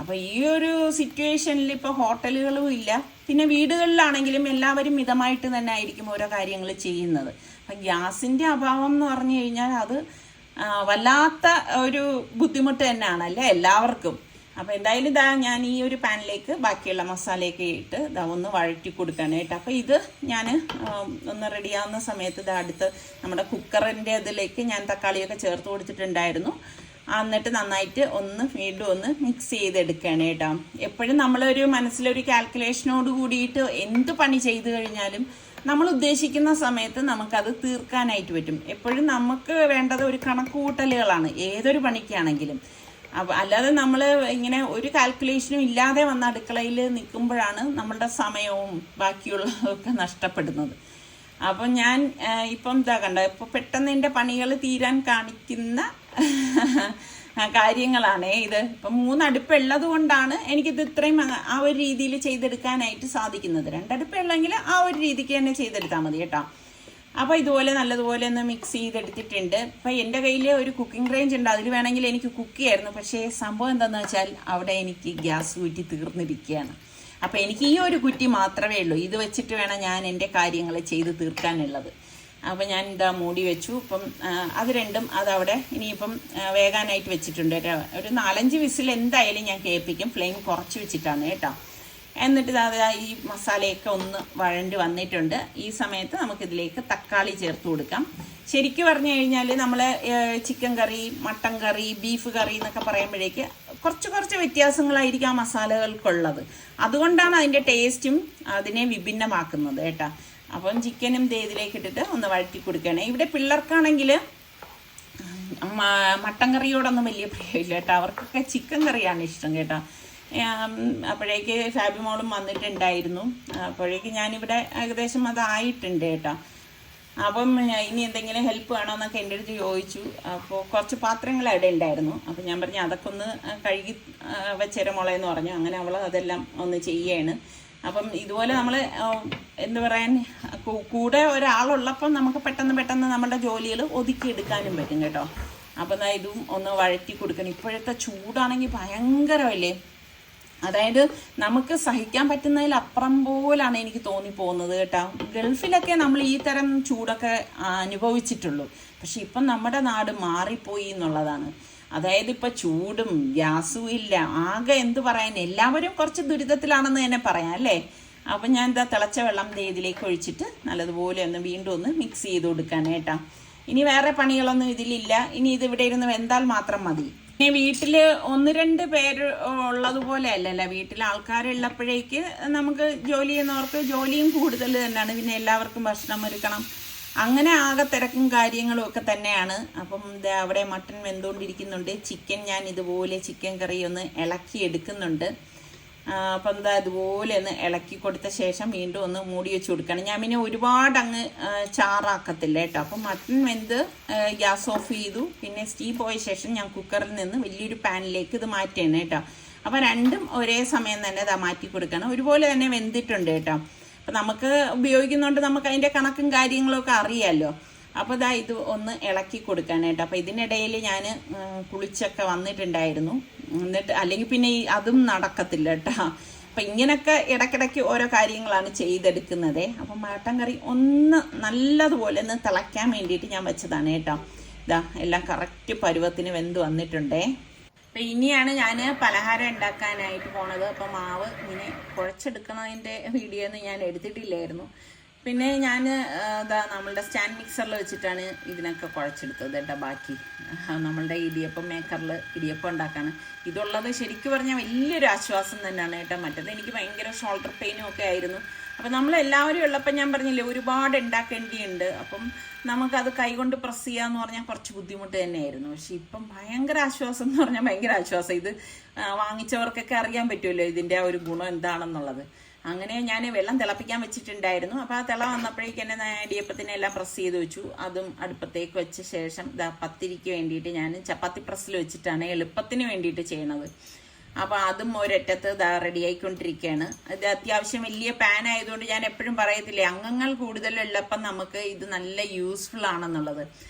അപ്പോൾ ഈ ഒരു സിറ്റുവേഷനിൽ ഇപ്പോൾ ഹോട്ടലുകളും ഇല്ല, പിന്നെ വീടുകളിലാണെങ്കിലും എല്ലാവരും മിതമായിട്ട് തന്നെ ആയിരിക്കും ഓരോ കാര്യങ്ങൾ ചെയ്യുന്നത്. അപ്പം ഗ്യാസിൻ്റെ അഭാവം എന്ന് പറഞ്ഞു കഴിഞ്ഞാൽ അത് വല്ലാത്ത ഒരു ബുദ്ധിമുട്ട് തന്നെയാണല്ലേ എല്ലാവർക്കും. അപ്പോൾ എന്തായാലും ഇതാ ഞാൻ ഈ ഒരു പാനിലേക്ക് ബാക്കിയുള്ള മസാലയൊക്കെ ഇട്ട് ഇതാ ഒന്ന് വഴറ്റി കൊടുക്കാനായിട്ട്. അപ്പോൾ ഇത് ഞാൻ ഒന്ന് റെഡിയാവുന്ന സമയത്ത് ഇതാ അടുത്ത് നമ്മുടെ കുക്കറിൻ്റെ അതിലേക്ക് ഞാൻ തക്കാളിയൊക്കെ ചേർത്ത് കൊടുത്തിട്ടുണ്ടായിരുന്നു. എന്നിട്ട് നന്നായിട്ട് വീണ്ടും ഒന്ന് മിക്സ് ചെയ്തെടുക്കുകയാണ് കേട്ടോ. എപ്പോഴും നമ്മളൊരു മനസ്സിലൊരു കാൽക്കുലേഷനോട് കൂടിയിട്ട് എന്ത് പണി ചെയ്തു കഴിഞ്ഞാലും നമ്മൾ ഉദ്ദേശിക്കുന്ന സമയത്ത് നമുക്കത് തീർക്കാനായിട്ട് പറ്റും. എപ്പോഴും നമുക്ക് വേണ്ടത് ഒരു കണക്കുകൂട്ടലുകളാണ് ഏതൊരു പണിക്കാണെങ്കിലും. അല്ലാതെ നമ്മൾ ഇങ്ങനെ ഒരു കാൽക്കുലേഷനും ഇല്ലാതെ വന്ന അടുക്കളയിൽ നിൽക്കുമ്പോഴാണ് നമ്മളുടെ സമയവും ബാക്കിയുള്ളതൊക്കെ നഷ്ടപ്പെടുന്നത്. അപ്പം ഞാൻ ഇപ്പം ഇതാ കണ്ട ഇപ്പം പെട്ടെന്ന് എൻ്റെ പണികൾ തീരാൻ കാണിക്കുന്ന കാര്യങ്ങളാണ് ഇത്. ഇപ്പം 3 അടുപ്പ് ഉള്ളത് കൊണ്ടാണ് എനിക്കിത് ഇത്രയും ആ ഒരു രീതിയിൽ ചെയ്തെടുക്കാനായിട്ട് സാധിക്കുന്നത്. 2 അടുപ്പ് ഉള്ളെങ്കിൽ ആ ഒരു രീതിക്ക് തന്നെ ചെയ്തെടുത്താൽ മതി കേട്ടോ. അപ്പോൾ ഇതുപോലെ നല്ലതുപോലെ ഒന്ന് മിക്സ് ചെയ്തെടുത്തിട്ടുണ്ട്. അപ്പം എൻ്റെ കയ്യിൽ ഒരു കുക്കിംഗ് റേഞ്ച് ഉണ്ട്, അതിൽ വേണമെങ്കിൽ എനിക്ക് കുക്ക് ചെയ്യായിരുന്നു. പക്ഷേ സംഭവം എന്താണെന്ന് വെച്ചാൽ അവിടെ എനിക്ക് ഗ്യാസ് കുറ്റി തീർന്നിരിക്കുകയാണ്. അപ്പോൾ എനിക്ക് ഈ ഒരു കുറ്റി മാത്രമേ ഉള്ളൂ. ഇത് വെച്ചിട്ട് വേണം ഞാൻ എൻ്റെ കാര്യങ്ങൾ ചെയ്ത് തീർക്കാനുള്ളത്. അപ്പം ഞാൻ ഇതാ മൂടി വെച്ചു. ഇപ്പം അത് രണ്ടും അതവിടെ ഇനിയിപ്പം വേകാനായിട്ട് വെച്ചിട്ടുണ്ട്. ഒരു 4-5 വിസിൽ എന്തായാലും ഞാൻ കേൾപ്പിക്കും. ഫ്ലെയിം കുറച്ച് വെച്ചിട്ടാണ് കേട്ടോ. എന്നിട്ട് ഈ മസാലയൊക്കെ ഒന്ന് വഴണ്ട് വന്നിട്ടുണ്ട്. ഈ സമയത്ത് നമുക്കിതിലേക്ക് തക്കാളി ചേർത്ത് കൊടുക്കാം. ശരിക്കും പറഞ്ഞു കഴിഞ്ഞാൽ നമ്മൾ ചിക്കൻ കറി, മട്ടൻ കറി, ബീഫ് കറി എന്നൊക്കെ പറയുമ്പോഴേക്ക് കുറച്ച് വ്യത്യാസങ്ങളായിരിക്കും ആ മസാലകൾക്കുള്ളത്. അതുകൊണ്ടാണ് അതിൻ്റെ ടേസ്റ്റും അതിനെ വിഭിന്നമാക്കുന്നത് കേട്ടോ. അപ്പം ചിക്കനും ഇതിലേക്ക് ഇട്ടിട്ട് ഒന്ന് വഴറ്റി കൊടുക്കുകയാണ്. ഇവിടെ പിള്ളേർക്കാണെങ്കിൽ മട്ടൻ കറിയോടൊന്നും വലിയ പ്രിയമില്ല കേട്ടോ. അവർക്കൊക്കെ ചിക്കൻ കറിയാണ് ഇഷ്ടം കേട്ടോ. അപ്പോഴേക്ക് ഫാബിമോളും വന്നിട്ടുണ്ടായിരുന്നു. അപ്പോഴേക്ക് ഞാനിവിടെ ഏകദേശം അതായിട്ടുണ്ട് കേട്ടോ. അപ്പം ഇനി എന്തെങ്കിലും ഹെൽപ്പ് വേണോ എന്നൊക്കെ എൻ്റെ അടുത്ത് ചോദിച്ചു. അപ്പോൾ കുറച്ച് പാത്രങ്ങൾ അവിടെ ഉണ്ടായിരുന്നു. അപ്പം ഞാൻ പറഞ്ഞു അതൊക്കെ ഒന്ന് കഴുകി വെച്ചേരെ മോളെ എന്ന് പറഞ്ഞു. അങ്ങനെ അവൾ അതെല്ലാം ഒന്ന് ചെയ്യാണ്. അപ്പം ഇതുപോലെ നമ്മൾ എന്താ പറയാൻ കൂടെ ഒരാളുള്ളപ്പം നമുക്ക് പെട്ടെന്ന് നമ്മുടെ ജോലികൾ ഒതുക്കിയെടുക്കാനും പറ്റും കേട്ടോ. അപ്പം ഇതും ഒന്ന് വഴറ്റി കൊടുക്കണം. ഇപ്പോഴത്തെ ചൂടാണെങ്കിൽ ഭയങ്കരമല്ലേ, അതായത് നമുക്ക് സഹിക്കാൻ പറ്റുന്നതിലപ്പുറം പോലാണ് എനിക്ക് തോന്നിപ്പോകുന്നത് കേട്ടോ. ഗൾഫിലൊക്കെ നമ്മൾ ഈ തരം ചൂടൊക്കെ അനുഭവിച്ചിട്ടുള്ളൂ. പക്ഷെ ഇപ്പം നമ്മുടെ നാട് മാറിപ്പോയി എന്നുള്ളതാണ്. അതായത് ഇപ്പം ചൂടും ഗ്യാസും ഇല്ല, ആകെ എന്ത് പറയാൻ, എല്ലാവരും കുറച്ച് ദുരിതത്തിലാണെന്ന് തന്നെ പറയാം അല്ലേ. അപ്പം ഞാൻ തിളച്ച വെള്ളം ഇതിലേക്ക് ഒഴിച്ചിട്ട് നല്ലതുപോലെ വീണ്ടും ഒന്ന് മിക്സ് ചെയ്ത് കൊടുക്കാനേട്ടാ. ഇനി വേറെ പണികളൊന്നും ഇതിലില്ല. ഇനി ഇത് ഇവിടെ ഇരുന്ന് വെന്താൽ മാത്രം മതി. പിന്നെ വീട്ടിൽ 1-2 പേര് ഉള്ളതുപോലെ അല്ലല്ലോ, വീട്ടിൽ ആൾക്കാരുള്ളപ്പോഴേക്ക് നമുക്ക് ജോലി ചെയ്യുന്നവർക്ക് ജോലിയും കൂടുതൽ തന്നെയാണ്. പിന്നെ എല്ലാവർക്കും ഭക്ഷണം ഒരുക്കണം, അങ്ങനെ ആകെ തിരക്കും കാര്യങ്ങളും ഒക്കെ തന്നെയാണ്. അപ്പം അവിടെ മട്ടൺ വെന്തുകൊണ്ടിരിക്കുന്നുണ്ട്. ചിക്കൻ ഞാൻ ഇതുപോലെ ചിക്കൻ കറി ഒന്ന് ഇളക്കി എടുക്കുന്നുണ്ട്. അപ്പം അതുപോലെ ഒന്ന് ഇളക്കി കൊടുത്ത ശേഷം വീണ്ടും ഒന്ന് മൂടി വെച്ച് കൊടുക്കണം. ഞാൻ പിന്നെ ഒരുപാട് അങ്ങ് ചാറാക്കത്തില്ല കേട്ടോ. അപ്പം മട്ടൺ വെന്ത് ഗ്യാസ് ഓഫ് ചെയ്തു. പിന്നെ സ്റ്റീ പോയ ശേഷം ഞാൻ കുക്കറിൽ നിന്ന് വലിയൊരു പാനിലേക്ക് ഇത് മാറ്റിയാണ് കേട്ടോ. അപ്പം രണ്ടും ഒരേ സമയം തന്നെ മാറ്റി കൊടുക്കണം. ഒരുപോലെ തന്നെ വെന്തിട്ടുണ്ട് കേട്ടോ. അപ്പം നമുക്ക് ഉപയോഗിക്കുന്നതുകൊണ്ട് നമുക്ക് അതിൻ്റെ കണക്കും കാര്യങ്ങളൊക്കെ അറിയാമല്ലോ. അപ്പോൾ ഇത് ഒന്ന് ഇളക്കി കൊടുക്കാനായിട്ട്. അപ്പോൾ ഇതിനിടയിൽ ഞാൻ കുളിച്ചൊക്കെ വന്നിട്ടുണ്ടായിരുന്നു. എന്നിട്ട് അല്ലെങ്കിൽ പിന്നെ അതും നടക്കത്തില്ല കേട്ടോ. അപ്പം ഇങ്ങനെയൊക്കെ ഇടയ്ക്കിടയ്ക്ക് ഓരോ കാര്യങ്ങളാണ് ചെയ്തെടുക്കുന്നത്. അപ്പം മട്ടൻ കറി ഒന്ന് നല്ലതുപോലെ ഒന്ന് തിളയ്ക്കാൻ വേണ്ടിയിട്ട് ഞാൻ വെച്ചതാണ് കേട്ടോ. എല്ലാം കറക്റ്റ് പരുവത്തിന് വെന്ത് വന്നിട്ടുണ്ടേ. അപ്പം ഇനിയാണ് ഞാൻ പലഹാരം ഉണ്ടാക്കാനായിട്ട് പോണത്. അപ്പം മാവ് ഇങ്ങനെ കുഴച്ചെടുക്കണതിൻ്റെ വീഡിയോ ഒന്നും ഞാൻ എടുത്തിട്ടില്ലായിരുന്നു. പിന്നെ ഞാൻ നമ്മളുടെ സ്റ്റാൻഡ് മിക്സറിൽ വെച്ചിട്ടാണ് ഇതിനൊക്കെ കുഴച്ചെടുത്തത് കേട്ടോ. ബാക്കി നമ്മളുടെ ഇടിയപ്പം മേക്കറിൽ ഇടിയപ്പം ഉണ്ടാക്കാണ് ഇതുള്ളത്. ശരിക്കും പറഞ്ഞാൽ വലിയൊരു ആശ്വാസം തന്നെയാണ് കേട്ടോ. മറ്റത് എനിക്ക് ഭയങ്കര ഷോൾഡർ പെയിനും ഒക്കെ ആയിരുന്നു. അപ്പം നമ്മളെല്ലാവരും ഉള്ളപ്പം ഞാൻ പറഞ്ഞില്ലേ ഒരുപാട് ഉണ്ടാക്കേണ്ടിയുണ്ട്. അപ്പം നമുക്കത് കൈകൊണ്ട് പ്രസ് ചെയ്യാന്ന് പറഞ്ഞാൽ കുറച്ച് ബുദ്ധിമുട്ട് തന്നെയായിരുന്നു. പക്ഷെ ഇപ്പം ഭയങ്കര ആശ്വാസം എന്ന് പറഞ്ഞാൽ ഭയങ്കര ആശ്വാസം. ഇത് വാങ്ങിച്ചവർക്കൊക്കെ അറിയാൻ പറ്റുമല്ലോ ഇതിൻ്റെ ആ ഒരു ഗുണം എന്താണെന്നുള്ളത്. അങ്ങനെ ഞാൻ വെള്ളം തിളപ്പിക്കാൻ വെച്ചിട്ടുണ്ടായിരുന്നു. അപ്പോൾ ആ തിള വന്നപ്പോഴേക്ക് തന്നെ ഇടിയപ്പത്തിനെ എല്ലാം പ്രസ് ചെയ്ത് വെച്ചു. അതും അടുപ്പത്തേക്ക് വെച്ച ശേഷം പത്തിരിക്ക് വേണ്ടിയിട്ട് ഞാൻ ചപ്പാത്തി പ്രസ്സിൽ വെച്ചിട്ടാണ് എളുപ്പത്തിന് വേണ്ടിയിട്ട് ചെയ്യണത്. അപ്പോൾ അതും ഒരറ്റത്ത് റെഡി ആയിക്കൊണ്ടിരിക്കുകയാണ്. ഇത് അത്യാവശ്യം വലിയ പാൻ ആയതുകൊണ്ട് ഞാൻ എപ്പോഴും പറയത്തില്ലേ, അംഗങ്ങൾ കൂടുതലുള്ളപ്പം നമുക്ക് ഇത് നല്ല യൂസ്ഫുൾ ആണെന്നുള്ളത്.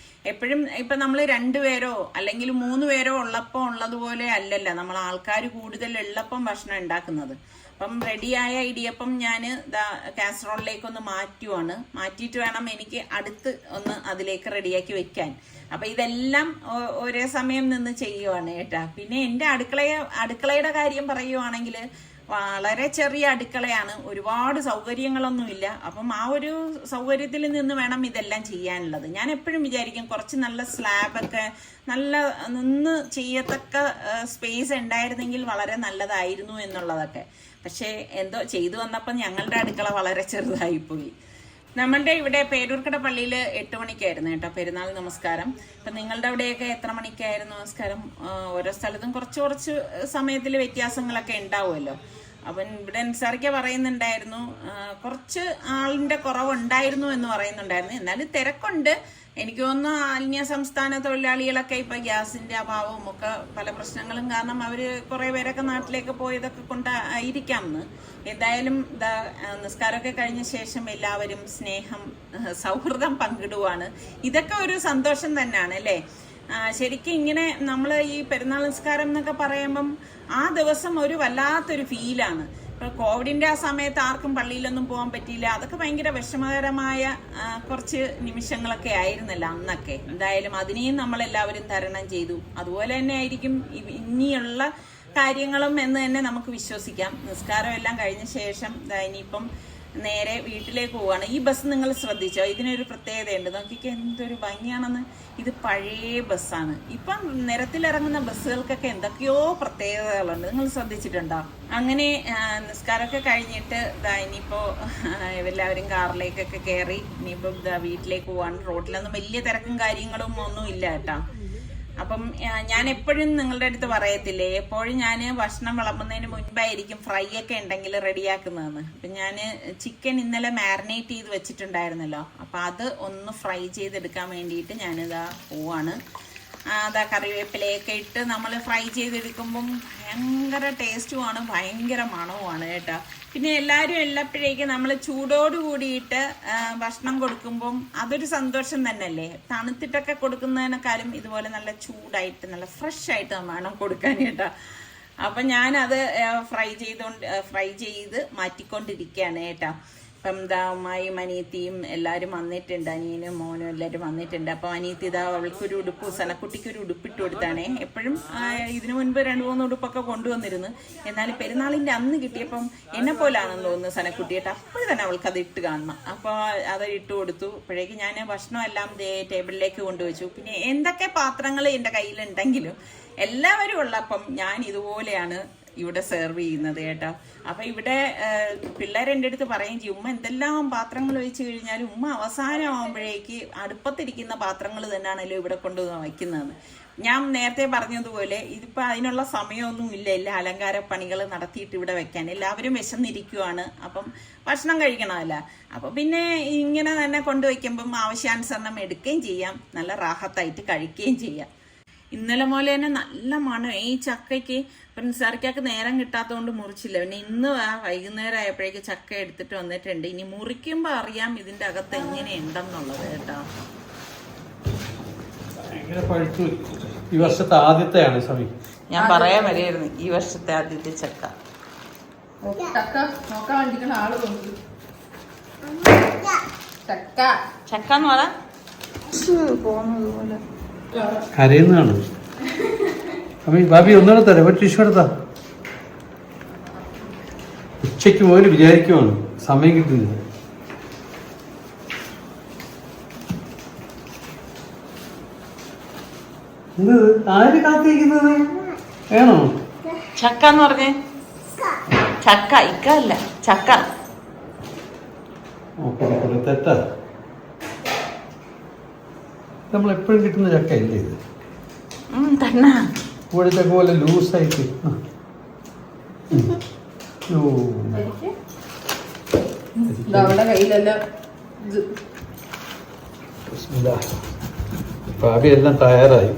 എപ്പോഴും ഇപ്പൊ നമ്മൾ 2 പേരോ അല്ലെങ്കിൽ 3 പേരോ ഉള്ളപ്പോ ഉള്ളതുപോലെ അല്ലല്ല നമ്മൾ ആൾക്കാർ കൂടുതൽ ഉള്ളപ്പം ഭക്ഷണം ഉണ്ടാക്കുന്നത്. അപ്പം റെഡിയായ ഇടിയപ്പം ഞാൻ കാസറോളിലേക്ക് ഒന്ന് മാറ്റിയിട്ട് വേണം എനിക്ക് അടുത്ത് ഒന്ന് അതിലേക്ക് റെഡിയാക്കി വെക്കാൻ. അപ്പൊ ഇതെല്ലാം ഒരേ സമയം നിന്ന് ചെയ്യുവാണ് കേട്ടാ. പിന്നെ എന്റെ അടുക്കളയുടെ കാര്യം പറയുവാണെങ്കിൽ വളരെ ചെറിയ അടുക്കളയാണ്, ഒരുപാട് സൗകര്യങ്ങളൊന്നുമില്ല. അപ്പം ആ ഒരു സൗകര്യത്തിൽ നിന്ന് വേണം ഇതെല്ലാം ചെയ്യാനുള്ളത്. ഞാൻ എപ്പോഴും വിചാരിക്കും കുറച്ച് നല്ല സ്ലാബൊക്കെ നല്ല നിന്ന് ചെയ്യത്തക്ക സ്പേസ് ഉണ്ടായിരുന്നെങ്കിൽ വളരെ നല്ലതായിരുന്നു എന്നുള്ളതൊക്കെ. പക്ഷെ എന്തോ ചെയ്തു വന്നപ്പോൾ ഞങ്ങളുടെ അടുക്കള വളരെ ചെറുതായിപ്പോയി. നമ്മളുടെ ഇവിടെ പേരൂർക്കട പള്ളിയിൽ 8 മണിക്കായിരുന്നു കേട്ടോ പെരുന്നാൾ നമസ്കാരം. അപ്പൊ നിങ്ങളുടെ അവിടെയൊക്കെ എത്ര മണിക്കായിരുന്നു നമസ്കാരം? ഓരോ സ്ഥലത്തും കുറച്ച് സമയത്തിൽ വ്യത്യാസങ്ങളൊക്കെ ഉണ്ടാവുമല്ലോ. അപ്പം ഇവിടെ നിസാറിക്ക പറയുന്നുണ്ടായിരുന്നു കുറച്ച് ആളിന്റെ കുറവുണ്ടായിരുന്നു എന്ന് പറയുന്നുണ്ടായിരുന്നു. എന്നാലും തിരക്കുണ്ട്. എനിക്ക് തോന്നുന്നു അന്യ സംസ്ഥാന തൊഴിലാളികളൊക്കെ ഇപ്പൊ ഗ്യാസിന്റെ അഭാവവും ഒക്കെ പല പ്രശ്നങ്ങളും കാരണം അവര് കുറെ പേരൊക്കെ നാട്ടിലേക്ക് പോയതൊക്കെ കൊണ്ടായിരിക്കാം എന്ന്. എന്തായാലും നിസ്കാരമൊക്കെ കഴിഞ്ഞ ശേഷം എല്ലാവരും സ്നേഹം സൗഹൃദം പങ്കിടുവാണ്. ഇതൊക്കെ ഒരു സന്തോഷം തന്നെയാണ് അല്ലേ? ശരിക്കും ഇങ്ങനെ നമ്മൾ ഈ പെരുന്നാൾ നിസ്കാരം എന്നൊക്കെ പറയുമ്പം ആ ദിവസം ഒരു വല്ലാത്തൊരു ഫീലാണ്. ഇപ്പൊ കോവിഡിന്റെ ആ സമയത്ത് ആർക്കും പള്ളിയിലൊന്നും പോകാൻ പറ്റിയില്ല. അതൊക്കെ ഭയങ്കര വിഷമകരമായ കുറച്ച് നിമിഷങ്ങളൊക്കെ ആയിരുന്നല്ലോ അന്നൊക്കെ. എന്തായാലും അതിനെയും നമ്മളെല്ലാവരും തരണം ചെയ്തു. അതുപോലെ തന്നെ ആയിരിക്കും ഇനിയുള്ള കാര്യങ്ങളും എന്ന് തന്നെ നമുക്ക് വിശ്വസിക്കാം. നിസ്കാരം എല്ലാം കഴിഞ്ഞ ശേഷം ഇനിയിപ്പം നേരെ വീട്ടിലേക്ക് പോവാണ്. ഈ ബസ് നിങ്ങൾ ശ്രദ്ധിച്ചോ? ഇതിനൊരു പ്രത്യേകതയുണ്ട്. നോക്കിക്കേ എന്തൊരു ഭംഗിയാണെന്ന്. ഇത് പഴയ ബസ്സാണ്. ഇപ്പം നിരത്തിലിറങ്ങുന്ന ബസ്സുകൾക്കൊക്കെ എന്തൊക്കെയോ പ്രത്യേകതകളുണ്ട്. നിങ്ങൾ ശ്രദ്ധിച്ചിട്ടുണ്ടോ? അങ്ങനെ നിസ്കാരമൊക്കെ കഴിഞ്ഞിട്ട് ഇനിയിപ്പോ എല്ലാവരും കാറിലേക്കൊക്കെ കയറി ഇനിയിപ്പോ വീട്ടിലേക്ക് പോവാണ്. റോഡിലൊന്നും വലിയ തിരക്കും കാര്യങ്ങളും ഒന്നും ഇല്ല കേട്ടോ. അപ്പം ഞാൻ എപ്പോഴും നിങ്ങളുടെ അടുത്ത് പറയത്തില്ലേ, എപ്പോഴും ഞാൻ ഭക്ഷണം വിളമ്പുന്നതിന് മുൻപായിരിക്കും ഫ്രൈ ഒക്കെ ഉണ്ടെങ്കിൽ റെഡിയാക്കുന്നതെന്ന്. അപ്പം ഞാൻ ചിക്കൻ ഇന്നലെ മാരിനേറ്റ് ചെയ്ത് വെച്ചിട്ടുണ്ടായിരുന്നല്ലോ. അപ്പം അത് ഒന്ന് ഫ്രൈ ചെയ്തെടുക്കാൻ വേണ്ടിയിട്ട് ഞാനിതാ പോവാണ്. കറിവേപ്പിലയൊക്കെ ഇട്ട് നമ്മൾ ഫ്രൈ ചെയ്തെടുക്കുമ്പം ഭയങ്കര ടേസ്റ്റുമാണ്, ഭയങ്കര മണവുമാണ് കേട്ടോ. പിന്നെ എല്ലാവരും എല്ലപ്പോഴേക്കും നമ്മൾ ചൂടോട് കൂടിയിട്ട് ഭക്ഷണം കൊടുക്കുമ്പം അതൊരു സന്തോഷം തന്നെയല്ലേ. തണുത്തിട്ടൊക്കെ കൊടുക്കുന്നതിനേക്കാളും ഇതുപോലെ നല്ല ചൂടായിട്ട് നല്ല ഫ്രഷ് ആയിട്ട് വേണം കൊടുക്കാൻ കേട്ടോ. അപ്പം ഞാനത് ഫ്രൈ ചെയ്ത് മാറ്റിക്കൊണ്ടിരിക്കുകയാണ് കേട്ടോ. അപ്പം ഉമ്മായും അനിയത്തിയും എല്ലാവരും വന്നിട്ടുണ്ട്, അനിയനും മോനും എല്ലാവരും വന്നിട്ടുണ്ട്. അപ്പം അനിയത്തി അവൾക്കൊരു ഉടുപ്പ്, സനക്കുട്ടിക്കൊരു ഉടുപ്പിട്ട് കൊടുത്താണേ. എപ്പോഴും ഇതിനു മുൻപ് 2-3 ഉടുപ്പൊക്കെ കൊണ്ടുവന്നിരുന്നു. എന്നാലും പെരുന്നാളിന്റെ അന്ന് കിട്ടിയപ്പം എന്നെ പോലാണെന്ന് തോന്നുന്നു സനക്കുട്ടിയായിട്ട്. അപ്പോൾ തന്നെ അവൾക്ക് അത് ഇട്ട് കാണണം. അപ്പോൾ അത് ഇട്ട് കൊടുത്തു. അപ്പോഴേക്ക് ഞാൻ ഭക്ഷണം എല്ലാം ടേബിളിലേക്ക് കൊണ്ടുവച്ചു. പിന്നെ എന്തൊക്കെ പാത്രങ്ങൾ എൻ്റെ കയ്യിലുണ്ടെങ്കിലും എല്ലാവരും ഉള്ളപ്പം ഞാൻ ഇതുപോലെയാണ് ഇവിടെ സെർവ് ചെയ്യുന്നത് കേട്ടോ. അപ്പൊ ഇവിടെ പിള്ളേരെ എൻ്റെ അടുത്ത് പറയും ചെയ്യും, ഉമ്മ എന്തെല്ലാം പാത്രങ്ങൾ വെച്ച് കഴിഞ്ഞാലും ഉമ്മ അവസാനമാകുമ്പോഴേക്ക് അടുപ്പത്തിരിക്കുന്ന പാത്രങ്ങൾ തന്നെയാണല്ലോ ഇവിടെ കൊണ്ടുവന്ന് വയ്ക്കുന്നതെന്ന്. ഞാൻ നേരത്തെ പറഞ്ഞതുപോലെ ഇതിപ്പോൾ അതിനുള്ള സമയമൊന്നും ഇല്ല. എല്ലാ അലങ്കാര പണികൾ നടത്തിയിട്ട് ഇവിടെ വെക്കാൻ. എല്ലാവരും വിശന്നിരിക്കുവാണ്. അപ്പം ഭക്ഷണം കഴിക്കണമല്ല. അപ്പം പിന്നെ ഇങ്ങനെ തന്നെ കൊണ്ടുവയ്ക്കുമ്പം ആവശ്യാനുസരണം എടുക്കുകയും ചെയ്യാം, നല്ല റാഹത്തായിട്ട് കഴിക്കുകയും ചെയ്യാം. ഇന്നലെ പോലെ തന്നെ നല്ല മണം ഈ ചക്കയ്ക്ക്. ഇപ്പം നിസാറിക്കാക്ക് നേരം കിട്ടാത്തതുകൊണ്ട് മുറിച്ചില്ല. പിന്നെ ഇന്ന് വൈകുന്നേരം ആയപ്പോഴേക്ക് ചക്ക എടുത്തിട്ട് വന്നിട്ടുണ്ട്. ഇനി മുറിക്കുമ്പോൾ അറിയാം ഇതിന്റെ അകത്ത് എങ്ങനെയുണ്ടെന്നുള്ളത് കേട്ടോ. ഈ വർഷത്തെ ആദ്യത്തെയാണ് സമയം. ഞാൻ പറയാൻ വരികയായിരുന്നു ഈ വർഷത്തെ ആദ്യത്തെ ചക്ക. ചക്ക എന്ന് പറയാ പോകുന്നത് പോലെ കരയുന്നതാണ്. അപ്പൊ ബാബി ഒന്നുകൂടെ തരാം, ഒരു ടിഷ്യൂ എടുത്താ. ഉച്ചയ്ക്ക് പോലും വിചാരിക്കുവാണ്, സമയം കിട്ടുന്നില്ല. എന്ത് ആര് കാത്തിരിക്കുന്നത്? വേണോ ചക്ക എന്ന് പറഞ്ഞേ? ചക്ക ഇക്ക അല്ല, ചക്ക. തെറ്റാ. നമ്മളെപ്പോഴും കിട്ടുന്ന ചക്ക ഇല്ലേ ഇത്? തന്നെ ഇവിടുത്തെ പോലെ ലൂസായിട്ട്. ഭാവി എല്ലാം തയ്യാറായി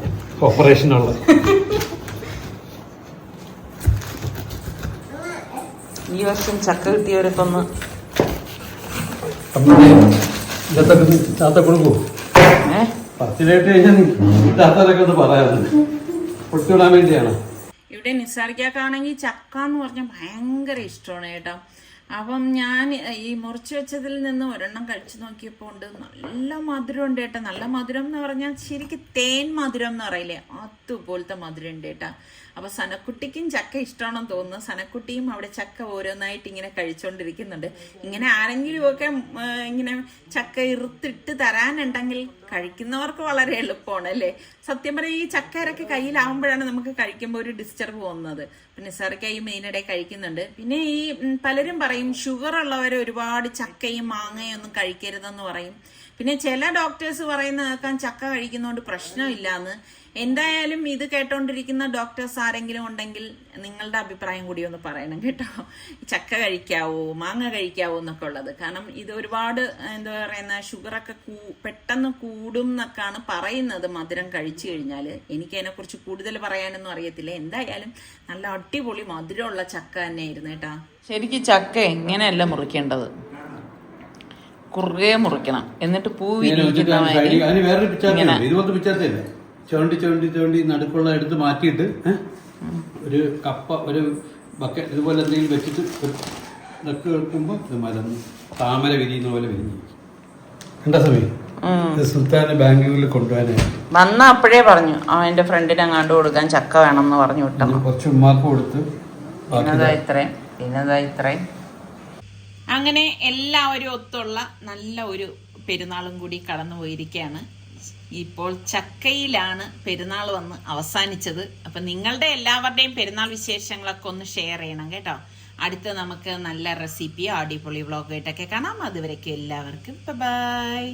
ഓപ്പറേഷനുള്ള. ഈ വർഷം ചക്ക കിട്ടിയവരൊക്കെ ഒന്ന് ചാത്ത കൊടുക്കൂ. പറച്ചിലായിട്ട് കഴിഞ്ഞാൽ കിട്ടാത്തവരൊക്കെ ഒന്ന് പറയാറുണ്ട് പൊട്ടിവിടാൻ വേണ്ടിയാണ്. ഇവിടെ നിസാർക്കാണെങ്കിൽ ചക്ക എന്ന് പറഞ്ഞാൽ ഭയങ്കര ഇഷ്ടമാണ് കേട്ടോ. അപ്പം ഞാൻ ഈ മുറിച്ച് വെച്ചതിൽ നിന്ന് ഒരെണ്ണം കഴിച്ചു നോക്കിയപ്പോൾ ഉണ്ട് നല്ല മധുരം ഉണ്ട് കേട്ടോ. നല്ല മധുരം എന്ന് പറഞ്ഞാൽ ശരിക്കും തേൻ മധുരം എന്ന് പറയില്ലേ, അതുപോലത്തെ മധുരം ഉണ്ട് കേട്ടോ. അപ്പൊ സനക്കുട്ടിക്കും ചക്ക ഇഷ്ടമാണെന്ന് തോന്നുന്നു. സനക്കുട്ടിയും അവിടെ ചക്ക ഓരോന്നായിട്ട് ഇങ്ങനെ കഴിച്ചോണ്ടിരിക്കുന്നുണ്ട്. ഇങ്ങനെ ആരെങ്കിലും ഒക്കെ ഇങ്ങനെ ചക്ക ഇറുത്തിട്ട് തരാനുണ്ടെങ്കിൽ കഴിക്കുന്നവർക്ക് വളരെ എളുപ്പമാണ് അല്ലേ. സത്യം പറയാം, ഈ ചക്കരൊക്കെ കയ്യിലാവുമ്പോഴാണ് നമുക്ക് കഴിക്കുമ്പോൾ ഒരു ഡിസ്റ്റർബ് പോകുന്നത്. പിന്നെ നിസാർക്കായി മെയിനിടെ കഴിക്കുന്നുണ്ട്. പിന്നെ ഈ പലരും പറയും ഷുഗർ ഉള്ളവർ ഒരുപാട് ചക്കയും മാങ്ങയും ഒന്നും കഴിക്കരുതെന്ന് പറയും. പിന്നെ ചില ഡോക്ടേഴ്സ് പറയുന്ന കേൾക്കാൻ ചക്ക കഴിക്കുന്നതുകൊണ്ട് പ്രശ്നമില്ലാന്ന്. എന്തായാലും ഇത് കേട്ടോണ്ടിരിക്കുന്ന ഡോക്ടേഴ്സ് ആരെങ്കിലും ഉണ്ടെങ്കിൽ നിങ്ങളുടെ അഭിപ്രായം കൂടി ഒന്ന് പറയണം കേട്ടോ. ചക്ക കഴിക്കാവോ മാങ്ങ കഴിക്കാവോ എന്നൊക്കെ ഉള്ളത്. കാരണം ഇത് ഒരുപാട് എന്താ പറയുന്ന ഷുഗറൊക്കെ പെട്ടെന്ന് കൂടും എന്നൊക്കെയാണ് പറയുന്നത് മധുരം കഴിച്ചു കഴിഞ്ഞാൽ. എനിക്ക് അതിനെക്കുറിച്ച് കൂടുതൽ പറയാനൊന്നും അറിയത്തില്ല. എന്തായാലും നല്ല അടിപൊളി മധുരമുള്ള ചക്ക തന്നെയായിരുന്നു കേട്ടോ. ശരിക്കും ചക്ക എങ്ങനെയല്ല മുറിക്കേണ്ടത്, കുറുകെ മുറിക്കണം. എന്നിട്ട് വേറൊരു ഇതുപോലത്തെ പിച്ചാത്തല്ലേ, ചോണ്ടി ചോണ്ടി ചോണ്ടി നടുക്കുള്ള എടുത്ത് മാറ്റിയിട്ട് ഒരു കപ്പ ഒരു ബക്കറ്റ് ഇതുപോലെ എന്തെങ്കിലും വെച്ചിട്ട് ഇതൊക്കെ വെക്കുമ്പോൾ ഇത് മലന്ന് താമര വിരിയുന്ന പോലെ വിരിഞ്ഞു. എന്താ സമയം സുൽത്താനെ ബാംഗ്ലൂരിൽ കൊണ്ടുപോകാനായിട്ട് വന്ന അപ്പോഴേ പറഞ്ഞു അവന്റെ ഫ്രണ്ടിന് അങ്ങാണ്ട് കൊടുക്കാൻ ചക്ക വേണം എന്ന് പറഞ്ഞു വിട്ടു. കുറച്ച് ഉമ്മാക്ക് കൊടുത്ത് പിന്നതാ ഇത്രയും. അങ്ങനെ എല്ലാവരും ഒത്തുള്ള നല്ല ഒരു പെരുന്നാളും കൂടി കടന്നു പോയിരിക്കുകയാണ്. ഇപ്പോൾ ചക്കയിലാണ് പെരുന്നാൾ വന്ന് അവസാനിച്ചത്. അപ്പൊ നിങ്ങളുടെ എല്ലാവരുടെയും പെരുന്നാൾ വിശേഷങ്ങളൊക്കെ ഒന്ന് ഷെയർ ചെയ്യണം കേട്ടോ. അടുത്ത് നമുക്ക് നല്ല റെസിപ്പിയോ അടിപൊളി വ്ളോഗായിട്ടൊക്കെ കാണാം. അതുവരേക്കും എല്ലാവർക്കും ബൈ.